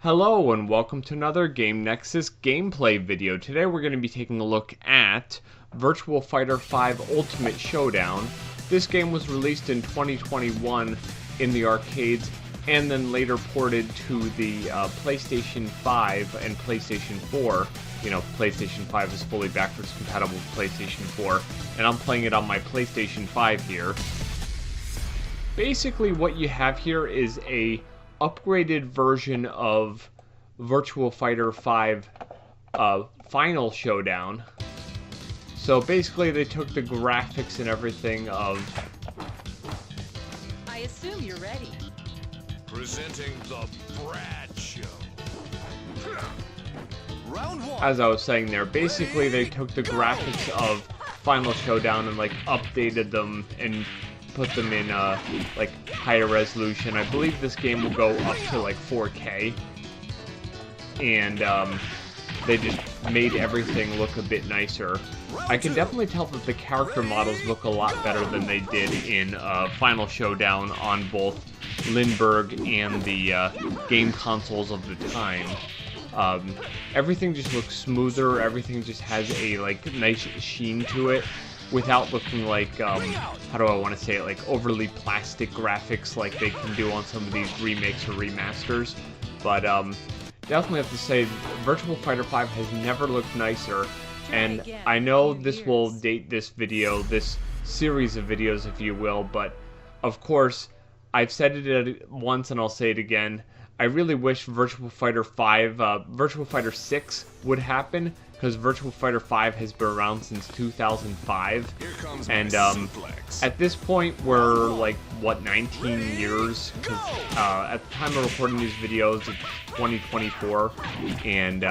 Hello and welcome to another Game Nexus gameplay video. Today we're going to be taking a look at Virtua Fighter 5 Ultimate Showdown. This game was released in 2021 in the arcades and then later ported to the PlayStation 5 and PlayStation 4. You know, PlayStation 5 is fully backwards compatible with PlayStation 4, and I'm playing it on my PlayStation 5 here. Basically what you have here is a upgraded version of Virtua Fighter 5 Final Showdown. So basically they took the graphics and everything of... I assume you're ready. Presenting the Brad Show. Round one. As I was saying there, basically they took the graphics of Final Showdown and like updated them and put them in like higher resolution. I believe this game will go up to like 4K, and they just made everything look a bit nicer. I can definitely tell that the character models look a lot better than they did in Final Showdown on both Lindbergh and the game consoles of the time. Everything just looks smoother, everything just has a like nice sheen to it, without looking like, how do I want to say it, like overly plastic graphics like they can do on some of these remakes or remasters. But definitely have to say, Virtua Fighter 5 has never looked nicer, and I know this will date this video, this series of videos if you will, but of course, I've said it once and I'll say it again, I really wish Virtua Fighter 6 would happen, because Virtua Fighter 5 has been around since 2005, and at this point we're like, what, 19 years, because at the time of recording these videos it's 2024, and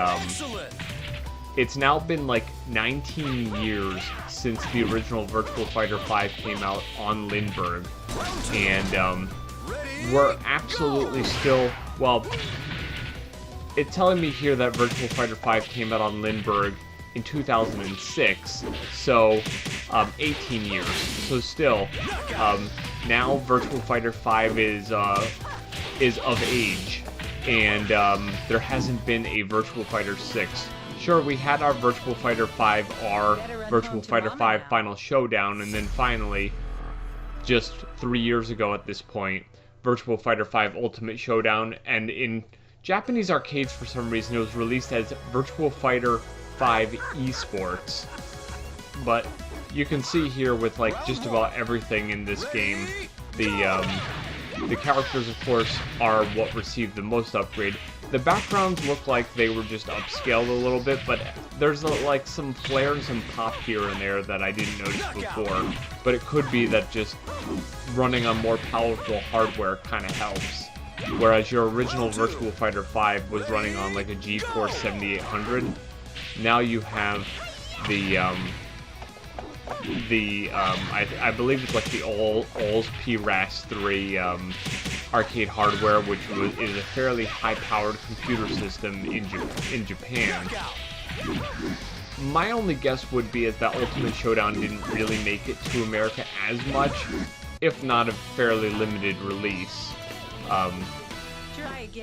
it's now been like 19 years since the original Virtua Fighter 5 came out on Lindbergh, and we're absolutely still, well, it's telling me here that Virtua Fighter 5 came out on Lindbergh in 2006, so 18 years. So still, now Virtua Fighter 5 is of age, and there hasn't been a Virtua Fighter 6. Sure, we had our Virtua Fighter 5R, Virtua Fighter 5 Final Showdown, and then finally, just 3 years ago at this point, Virtua Fighter 5 Ultimate Showdown, and in Japanese arcades, for some reason, it was released as Virtua Fighter 5 Esports. But you can see here with like just about everything in this game, the characters, of course, are what received the most upgrade. The backgrounds look like they were just upscaled a little bit, but there's like some flare and some pop here and there that I didn't notice before. But it could be that just running on more powerful hardware kind of helps. Whereas your original Virtua Fighter 5 was running on like a GeForce 7800, now you have I believe it's like the All's PRAS-3 arcade hardware, which is a fairly high-powered computer system in Japan. My only guess would be is that Ultimate Showdown didn't really make it to America as much, if not a fairly limited release.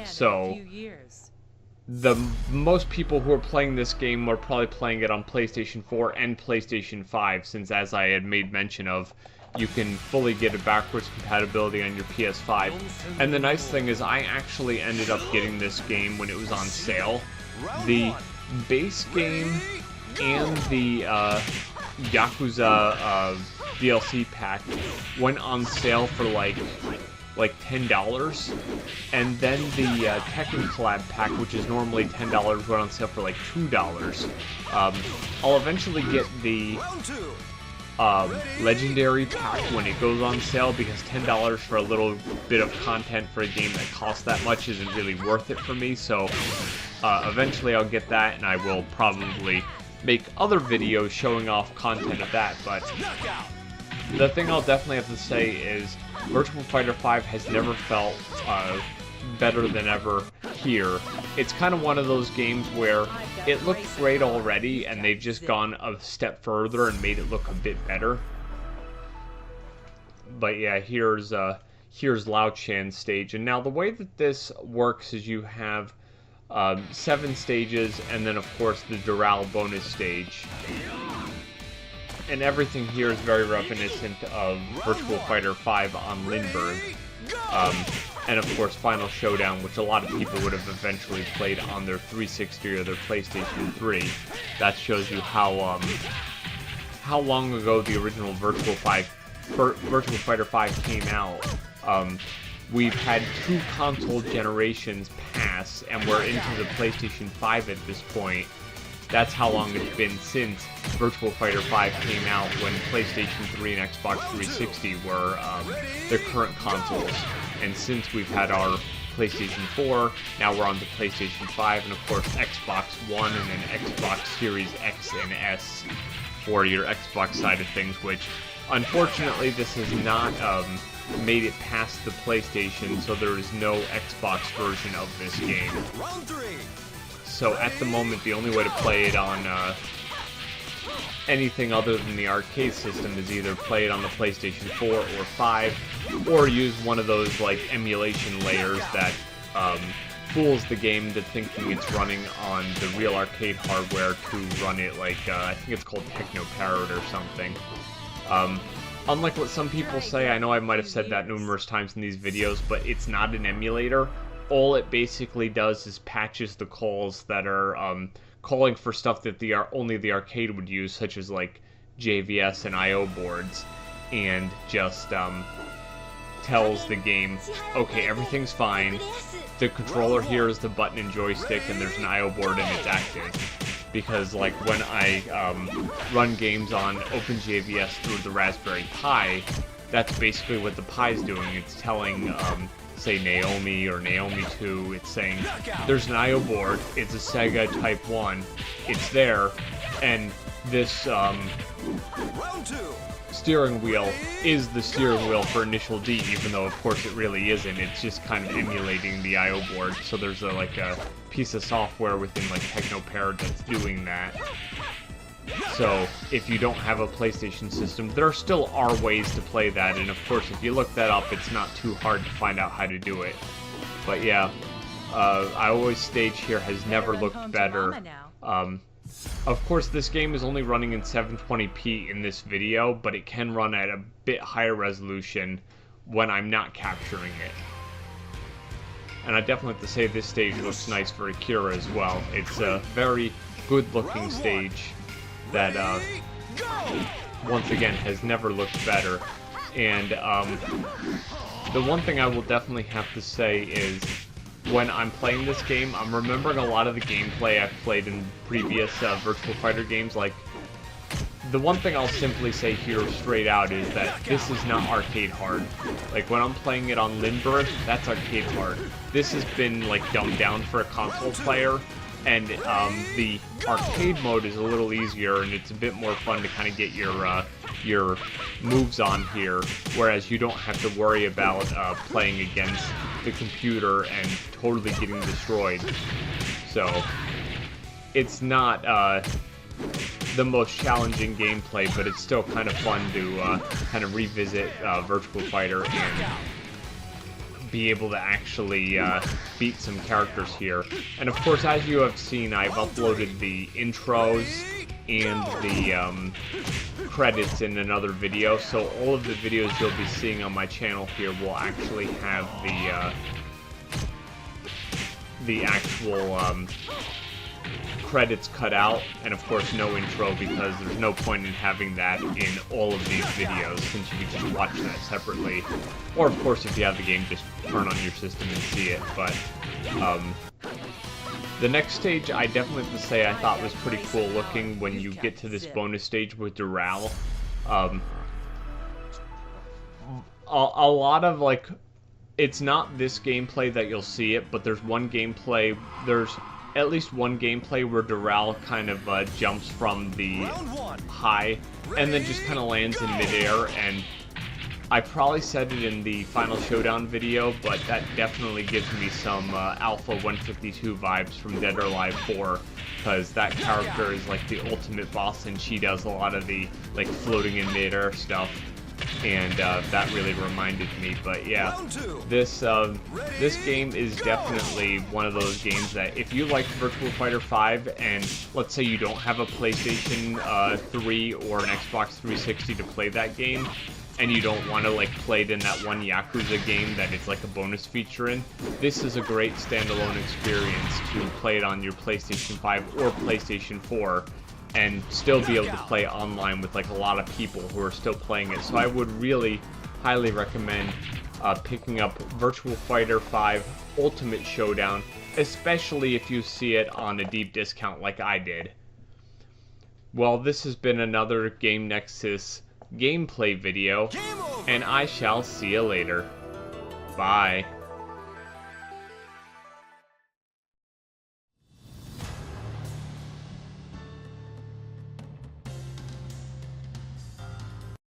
So, the most people who are playing this game are probably playing it on PlayStation 4 and PlayStation 5, since as I had made mention of, you can fully get a backwards compatibility on your PS5. And the nice thing is I actually ended up getting this game when it was on sale. The base game and the Yakuza DLC pack went on sale for like $10, and then the Tekken Collab pack, which is normally $10, went on sale for like $2. I'll eventually get the Legendary pack when it goes on sale, because $10 for a little bit of content for a game that costs that much isn't really worth it for me, so eventually I'll get that, and I will probably make other videos showing off content of that. But the thing I'll definitely have to say is Virtua Fighter 5 has never felt better than ever here. It's kind of one of those games where it looked great already, and they've just gone a step further and made it look a bit better. But yeah, here's Lao Chan's stage. And now the way that this works is you have 7 stages, and then of course the Doral bonus stage. And everything here is very reminiscent of Virtua Fighter 5 on Lindbergh. And of course Final Showdown, which a lot of people would have eventually played on their 360 or their PlayStation 3. That shows you how long ago the original Virtua Fighter 5 came out. We've had 2 console generations pass, and we're into the PlayStation 5 at this point. That's how long it's been since Virtua Fighter 5 came out, when PlayStation 3 and Xbox 360 were the current consoles. And since we've had our PlayStation 4, now we're on to PlayStation 5, and of course Xbox One, and then Xbox Series X and S for your Xbox side of things, which unfortunately this has not made it past the PlayStation, so there is no Xbox version of this game. So at the moment, the only way to play it on anything other than the arcade system is either play it on the PlayStation 4 or 5, or use one of those like emulation layers that fools the game into thinking it's running on the real arcade hardware to run it like, I think it's called Technoparrot or something. Unlike what some people say, I know I might have said that numerous times in these videos, but it's not an emulator. All it basically does is patches the calls that are calling for stuff that only the arcade would use, such as like JVS and I/O boards, and just tells the game, okay, everything's fine. The controller here is the button and joystick, and there's an I/O board and it's active. Because like when I run games on OpenJVS through the Raspberry Pi, that's basically what the Pi's doing. It's telling, say, Naomi or Naomi 2, it's saying, there's an I/O board, it's a Sega Type 1, it's there, and this steering wheel is the steering wheel for Initial D, even though of course it really isn't. It's just kind of emulating the I/O board, so there's like a piece of software within like Technoparrot that's doing that. So if you don't have a PlayStation system, there still are ways to play that, and of course if you look that up, it's not too hard to find out how to do it. But yeah, I always stage here has never looked better. Of course this game is only running in 720p in this video, but it can run at a bit higher resolution when I'm not capturing it. And I definitely have to say this stage looks nice for Akira as well. It's a very good looking stage that, once again, has never looked better. And the one thing I will definitely have to say is, when I'm playing this game, I'm remembering a lot of the gameplay I've played in previous Virtua Fighter games. Like, the one thing I'll simply say here straight out is that this is not arcade hard. Like, when I'm playing it on Lindbergh, that's arcade hard. This has been, like, dumbed down for a console player, and the arcade mode is a little easier, and it's a bit more fun to kind of get your moves on here, whereas you don't have to worry about playing against the computer and totally getting destroyed. So it's not the most challenging gameplay, but it's still kind of fun to kind of revisit Virtua Fighter and be able to actually beat some characters here. And of course, as you have seen, I've uploaded the intros and the credits in another video, so all of the videos you'll be seeing on my channel here will actually have the actual credits cut out, and of course no intro, because there's no point in having that in all of these videos, since you can just watch that separately. Or of course, if you have the game, just turn on your system and see it. But the next stage, I definitely have to say I thought was pretty cool looking when you get to this bonus stage with Doral. A lot of, like, it's not this gameplay that you'll see it, but there's at least one gameplay where Doral kind of jumps from the high and then just kind of lands in midair, and I probably said it in the Final Showdown video, but that definitely gives me some Alpha 152 vibes from Dead or Alive 4, because that character is like the ultimate boss, and she does a lot of the like floating in midair stuff. and that really reminded me. But yeah, this game is definitely one of those games that if you like Virtua Fighter 5 and let's say you don't have a PlayStation 3 or an Xbox 360 to play that game, and you don't want to like play it in that one Yakuza game that it's like a bonus feature in, this is a great standalone experience to play it on your PlayStation 5 or PlayStation 4 and still be able to play online with like a lot of people who are still playing it. So I would really highly recommend picking up Virtua Fighter 5 Ultimate Showdown, especially if you see it on a deep discount like I did. Well, this has been another Game Nexus gameplay video, and I shall see you later. Bye.